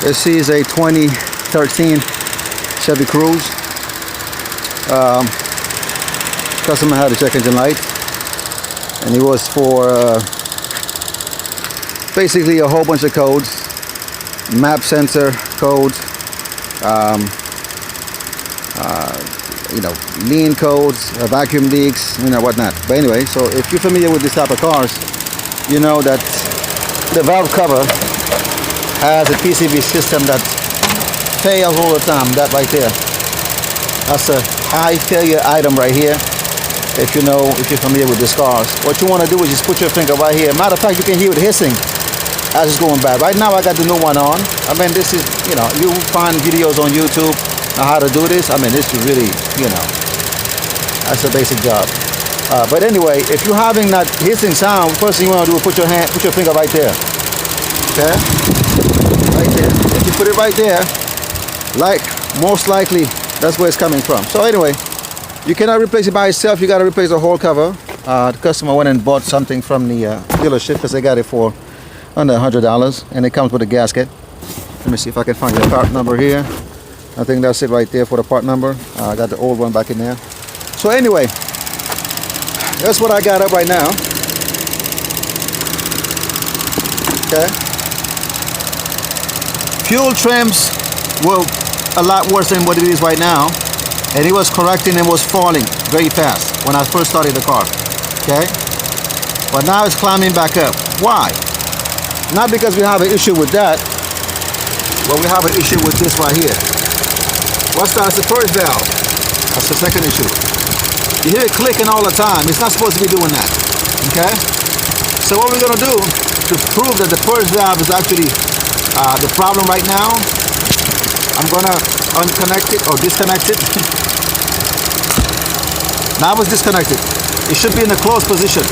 This is a 2013 Chevy Cruze. Customer had a check engine light, and it was for basically a whole bunch of codes, map sensor codes, lean codes, vacuum leaks, whatnot. But anyway, so if you're familiar with this type of cars, you know that the valve cover has a PCB system that fails all the time. That right there, that's a high failure item right here. If you're familiar with these cars, what you want to do is just put your finger right here. Matter of fact, you can hear it hissing as it's going bad. Right now I got the new one on. I mean, this is, you find videos on YouTube on how to do this. I mean, this is really, that's a basic job. But anyway, if you're having that hissing sound, first thing you want to do is put your finger right there. Okay? Right there. If you put it right there, most likely that's where it's coming from. So anyway, you cannot replace it by itself. You got to replace the whole cover. The customer went and bought something from the dealership because they got it for under $100, and it comes with a gasket. Let me see if I can find the part number here. I think that's it right there for the part number. I got the old one back in there. So anyway, that's what I got up right now. Okay. Fuel trims were a lot worse than what it is right now, and it was correcting and was falling very fast when I first started the car. Okay. But now it's climbing back up. Why? Not because we have an issue with that, but we have an issue with this right here. What's that? It's the purge valve. That's the second issue. You hear it clicking all the time. It's not supposed to be doing that. Okay? So what we're going to do to prove that the purge valve is actually the problem right now, I'm going to unconnect it or disconnect it. Now it's disconnected. It should be in a closed position.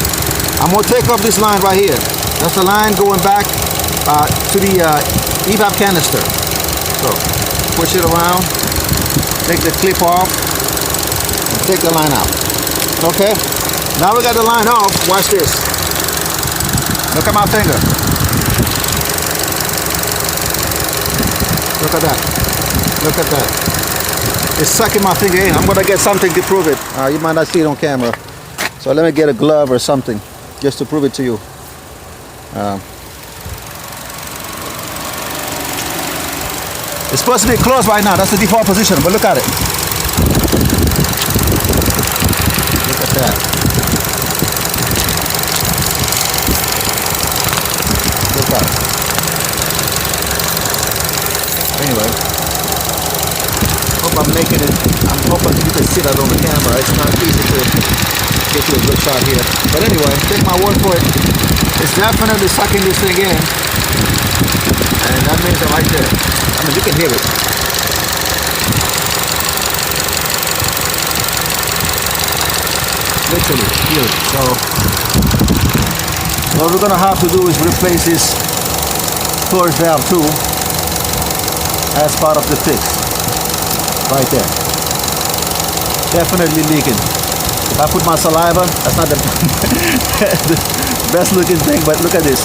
I'm going to take off this line right here. That's the line going back to the evap canister. So push it around, take the clip off, and take the line out. Okay? Now we got the line off. Watch this. Look at my finger. Look at that. Look at that. It's sucking my finger in. I'm going to get something to prove it. You might not see it on camera. So let me get a glove or something just to prove it to you. It's supposed to be closed right now. That's the default position, but look at it. Look at that. Look at it. Anyway, hope I'm making it. I'm hoping you can see that on the camera. It's not easy to get you a good shot here. But anyway, take my word for it. It's definitely sucking this thing in. And that means I'm right there. I mean, you can hear it. Literally, hear it. So, what we're going to have to do is replace this purge valve too as part of the fix. Right there. Definitely leaking. If I put my saliva, that's not the best looking thing, but look at this.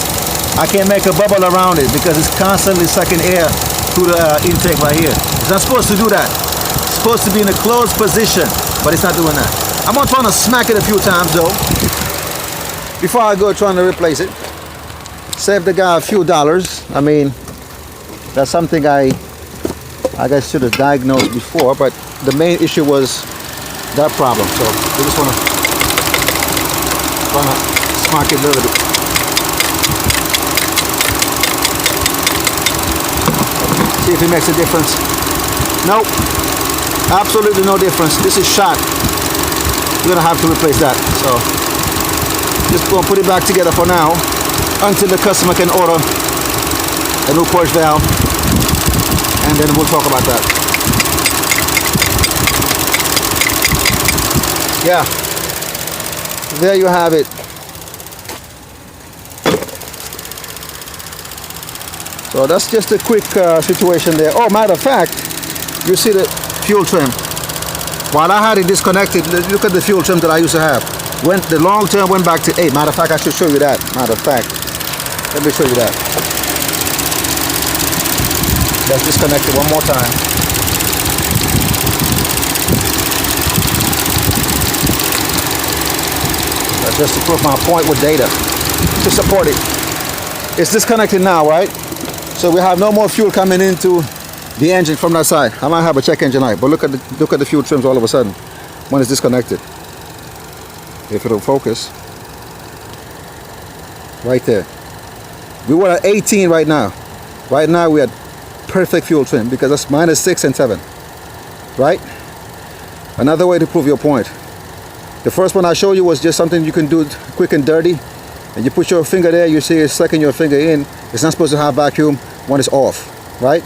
I can't make a bubble around it because it's constantly sucking air through the intake right here. It's not supposed to do that. It's supposed to be in a closed position, but it's not doing that. I'm gonna try to smack it a few times though before I go trying to replace it. Save the guy a few dollars. I mean, that's something I guess should have diagnosed before, but the main issue was that problem. So we just wanna smack it a little bit. See if it makes a difference. Nope, absolutely no difference. This is shot. We're gonna have to replace that. So just gonna put it back together for now until the customer can order a new purge valve, and then we'll talk about that. Yeah, there you have it. So that's just a quick situation there. Oh, matter of fact, you see the fuel trim. While I had it disconnected, look at the fuel trim that I used to have. The long term went back to 8. Matter of fact, I should show you that. Matter of fact, let me show you that. Let's disconnect it one more time. That's just to prove my point with data to support it. It's disconnected now, right? So we have no more fuel coming into the engine from that side. I might have a check engine light, but look at the fuel trims all of a sudden when it's disconnected. If it'll focus, right there. We were at 18 right now. Right now we had perfect fuel trim because that's -6 and 7, right? Another way to prove your point. The first one I showed you was just something you can do quick and dirty, and you put your finger there, you see it's sucking your finger in. It's not supposed to have vacuum when it's off, right?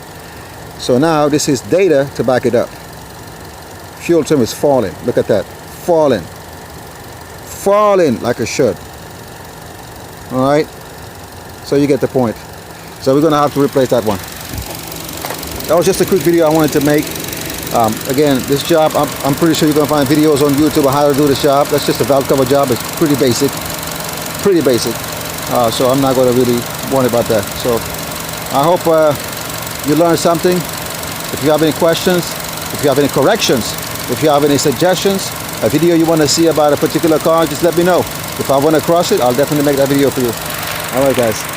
So now this is data to back it up. Fuel trim is falling. Look at that, falling like it should. All right, so you get the point. So we're gonna have to replace that one. That was just a quick video I wanted to make. Again, this job, I'm pretty sure you're gonna find videos on YouTube on how to do this job. That's just a valve cover job. It's pretty basic. So I'm not gonna really worry about that. So I hope you learned something. If you have any questions, if you have any corrections, if you have any suggestions, a video you want to see about a particular car, just let me know. If I run across it, I'll definitely make that video for you. All right, guys.